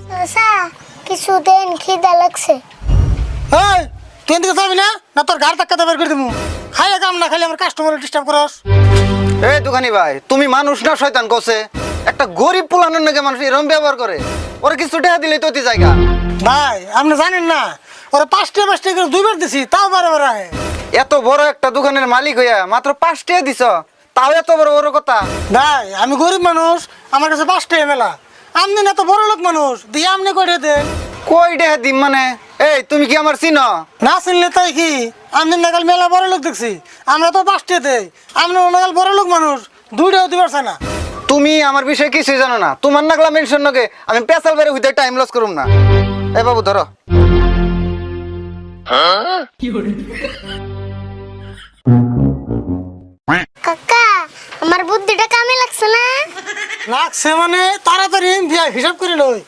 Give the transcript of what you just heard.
চাচা কিছু দেন, খিদা লাগছে। এই তুই এদিকে যাবি না, না তোর গাড়ি ধাক্কা বের করে দিবো। খাইলে কাম না খাইলে আমার কাস্টমার ডিস্টার্ব করস। এই দোকানি ভাই, তুমি মানুষ না শয়তান কছে? একটা গরিব পোলানোর নাকি মানুষ এরকম ব্যবহার করে? ওরা কিছু টাকা দিলেই তো জায়গা। ভাই আপনি জানেন না, ওরা 5 টাকা করে 2বার দিছি, তাও বারে বারে আহে। এত বড় একটা দোকানের মালিক হইয়া মাত্র 5 টাকা দিছ, তাও এত বড় বড় কথা? ভাই আমি গরিব মানুষ, আমার কাছে 5 টাকা মেলা। আপনি না তো বড় লোক মানুষ, দিয়ে আপনি করে দেন। কই টাকা দিম মানে? এই তুমি কি আমার চিনো? না চিনলে তাই কি, আপনি নাগাল মেলা বড় লোক দেখছি, আমরা তো 5 টাকা দেই। আপনি নাগাল বড় লোক মানুষ, 2টাও দিবার চায় না। তুমি আমার বিষয়ে কিছুই জানো না। তোমার নাগলা মেনশন নকে আমি পেশাল বেড়ে হইতে টাইম লস করুম না। এই বাবু ধরো। কাকা আমার বুদ্ধিটা কামে লাগছে না? লাগছে মানে তাড়াতাড়ি হিসাব করে লই।